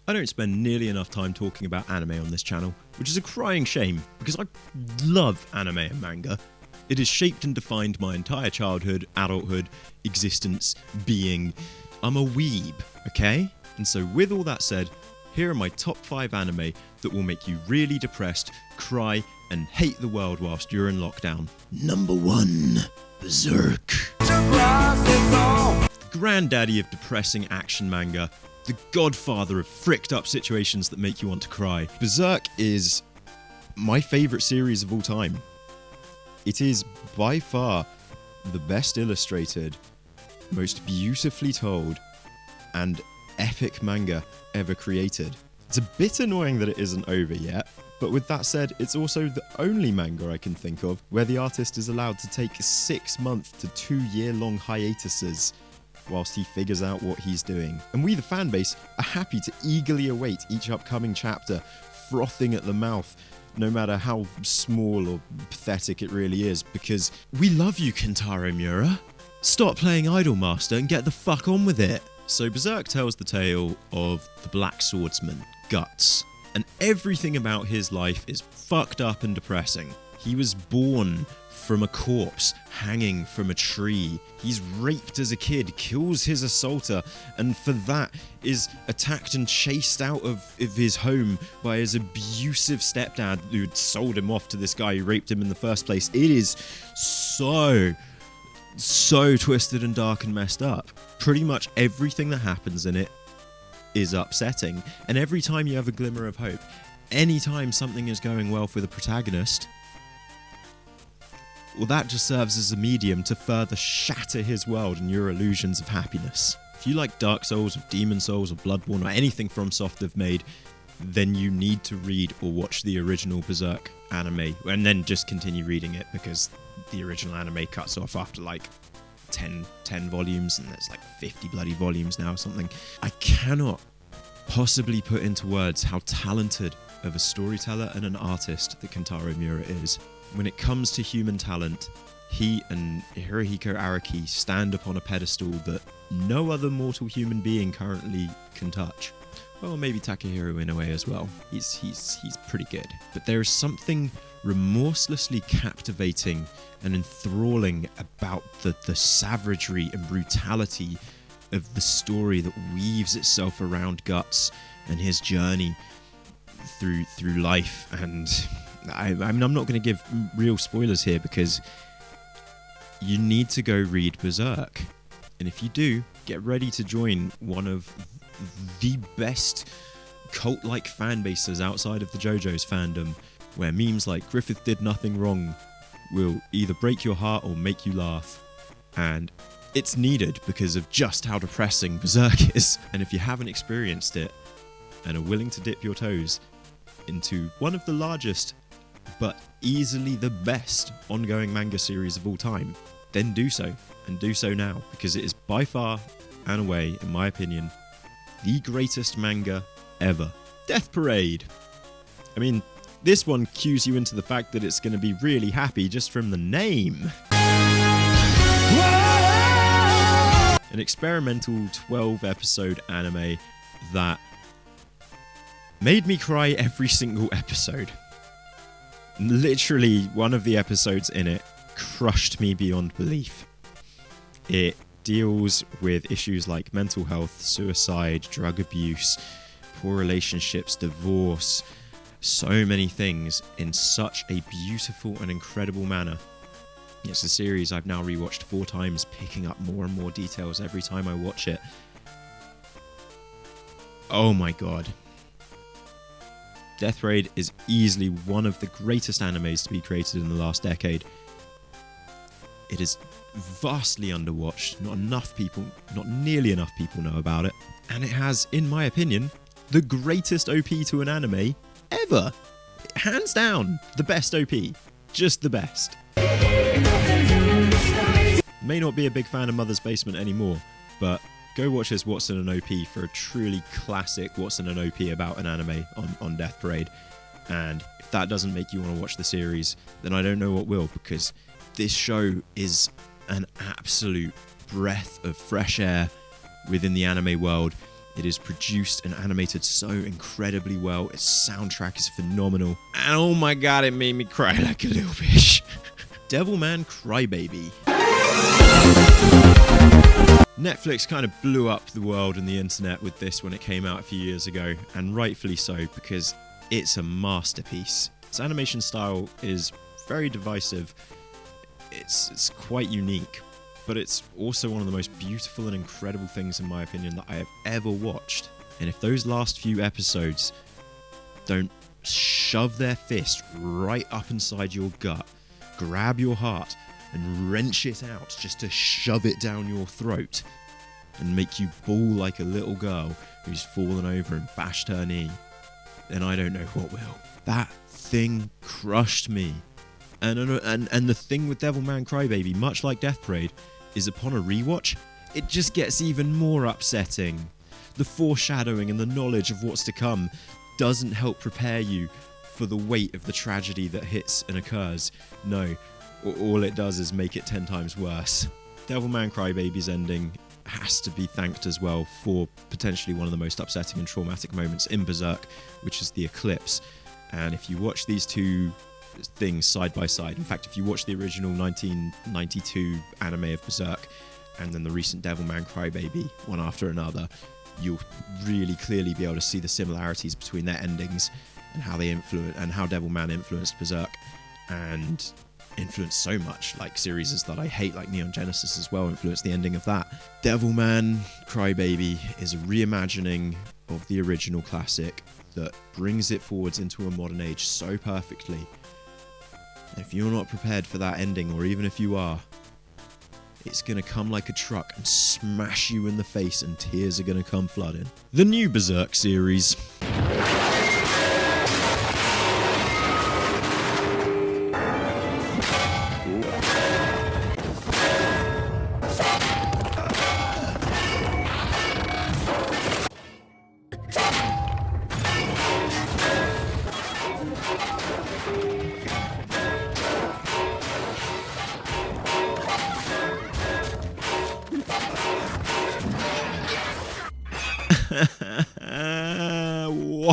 I don't spend nearly enough time talking about anime on this channel, which is a crying shame because I love anime and manga. It has shaped and defined my entire childhood, adulthood, existence, being. I'm a weeb, okay? And so with all that said, here are my top 5 anime that will make you really depressed, cry, and hate the world whilst you're in lockdown. Number 1, Berserk. The granddaddy of depressing action manga, the godfather of fricked up situations that make you want to cry. Berserk is my favourite series of all time. It is by far the best illustrated, most beautifully told, and epic manga ever created. It's a bit annoying that it isn't over yet, but with that said, it's also the only manga I can think of where the artist is allowed to take 6-month to 2-year-long hiatuses whilst he figures out what he's doing. And we, the fanbase, are happy to eagerly await each upcoming chapter, frothing at the mouth, no matter how small or pathetic it really is, because we love you, Kentaro Miura. Stop playing Idolmaster and get the fuck on with it. So Berserk tells the tale of the Black Swordsman, Guts, and everything about his life is fucked up and depressing. He was born from a corpse hanging from a tree. He's raped as a kid, kills his assaulter, and for that is attacked and chased out of his home by his abusive stepdad who'd sold him off to this guy who raped him in the first place. It is so twisted and dark and messed up. Pretty much everything that happens in it is upsetting, and every time you have a glimmer of hope, anytime something is going well for the protagonist, well, that just serves as a medium to further shatter his world and your illusions of happiness. If you like Dark Souls or Demon Souls or Bloodborne or anything FromSoft have made, then you need to read or watch the original Berserk anime, and then just continue reading it, because the original anime cuts off after like 10 volumes, and there's like 50 bloody volumes now or something. I cannot possibly put into words how talented of a storyteller and an artist that Kentaro Miura is. When it comes to human talent, he and Hirohiko Araki stand upon a pedestal that no other mortal human being currently can touch. Well, maybe Takahiro Inoue as well. He's pretty good. But there is something remorselessly captivating and enthralling about the savagery and brutality of the story that weaves itself around Guts and his journey through life. And I'm not going to give real spoilers here, because you need to go read Berserk. And if you do, get ready to join one of the best cult-like fan bases outside of the JoJo's fandom, where memes like "Griffith did nothing wrong" will either break your heart or make you laugh. And it's needed because of just how depressing Berserk is. And if you haven't experienced it and are willing to dip your toes into one of the largest but easily the best ongoing manga series of all time, then do so, and do so now, because it is by far and away, in my opinion, the greatest manga ever. Death Parade. I mean, this one cues you into the fact that it's going to be really happy just from the name. An experimental 12-episode anime that made me cry every single episode. Literally, one of the episodes in it crushed me beyond belief. It deals with issues like mental health, suicide, drug abuse, poor relationships, divorce, so many things in such a beautiful and incredible manner. It's a series I've now rewatched 4 times, picking up more and more details every time I watch it. Oh my god. Death Parade is easily one of the greatest animes to be created in the last decade. It is vastly underwatched. Not nearly enough people know about it. And it has, in my opinion, the greatest OP to an anime ever. Hands down, the best OP. Just the best. May not be a big fan of Mother's Basement anymore, but go watch this What's in an OP for a truly classic What's in an OP about an anime on Death Parade. And if that doesn't make you want to watch the series, then I don't know what will, because this show is an absolute breath of fresh air within the anime world. It is produced and animated so incredibly well. Its soundtrack is phenomenal. And oh my god, it made me cry like a little bitch. Devilman Crybaby. Netflix kind of blew up the world and the internet with this when it came out a few years ago, and rightfully so, because it's a masterpiece. Its animation style is very divisive. It's quite unique, but it's also one of the most beautiful and incredible things, in my opinion, that I have ever watched. And if those last few episodes don't shove their fist right up inside your gut, grab your heart, and wrench it out just to shove it down your throat and make you bawl like a little girl who's fallen over and bashed her knee, then I don't know what will. That thing crushed me. And the thing with Devilman Crybaby, much like Death Parade, is upon a rewatch, it just gets even more upsetting. The foreshadowing and the knowledge of what's to come doesn't help prepare you for the weight of the tragedy that hits and occurs. No, all it does is make it 10 times worse. Devilman Crybaby's ending has to be thanked as well for potentially one of the most upsetting and traumatic moments in Berserk, which is the eclipse. And if you watch these two things side by side, in fact, if you watch the original 1992 anime of Berserk and then the recent Devilman Crybaby, one after another, you'll really clearly be able to see the similarities between their endings and how they and how Devilman influenced Berserk and influenced so much, like series that I hate, like Neon Genesis as well, influenced the ending of that. Devilman Crybaby is a reimagining of the original classic that brings it forwards into a modern age so perfectly. And if you're not prepared for that ending, or even if you are, it's gonna come like a truck and smash you in the face, and tears are gonna come flooding. The new Berserk series.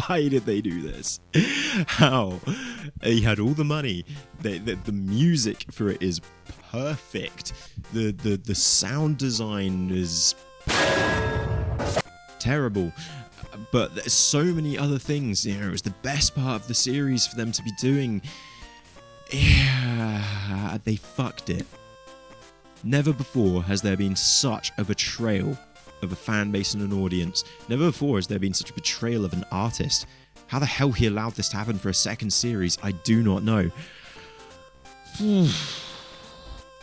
Why did they do this? How? He had all the money. The music for it is perfect. The sound design is terrible. But there's so many other things. You know, it was the best part of the series for them to be doing. Yeah, they fucked it. Never before has there been such a betrayal of a fan base and an audience. Never before has there been such a betrayal of an artist. How the hell he allowed this to happen for a second series, I do not know.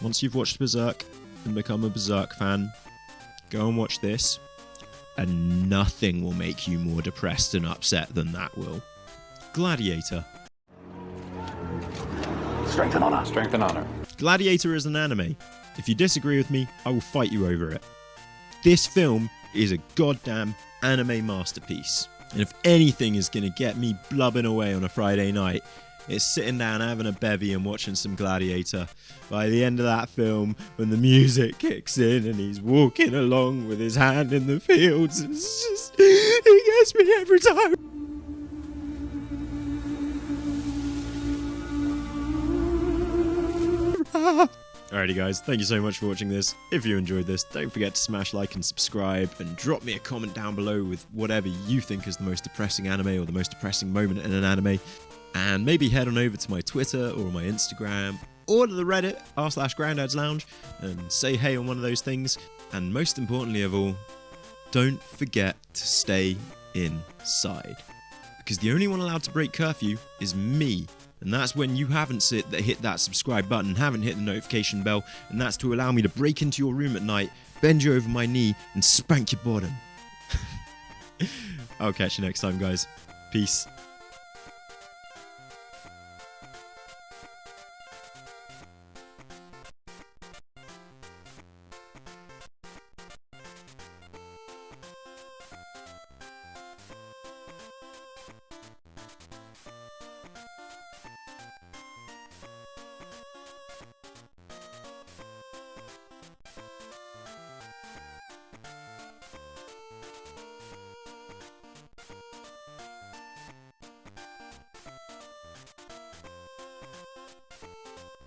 Once you've watched Berserk and become a Berserk fan, go and watch this, and nothing will make you more depressed and upset than that will. Gladiator. Strength and honor. Strength and honor. Gladiator is an anime. If you disagree with me, I will fight you over it. This film is a goddamn anime masterpiece. And if anything is going to get me blubbing away on a Friday night, it's sitting down having a bevy and watching some Gladiator. By the end of that film, when the music kicks in and he's walking along with his hand in the fields, it's just, it gets me every time. Alrighty guys, thank you so much for watching this. If you enjoyed this, don't forget to smash like and subscribe, and drop me a comment down below with whatever you think is the most depressing anime or the most depressing moment in an anime. And maybe head on over to my Twitter or my Instagram or to the Reddit r/grandadslounge and say hey on one of those things. And most importantly of all, don't forget to stay inside. Because the only one allowed to break curfew is me. And that's when you haven't hit that subscribe button, haven't hit the notification bell, and that's to allow me to break into your room at night, bend you over my knee, and spank your bottom. I'll catch you next time, guys. Peace.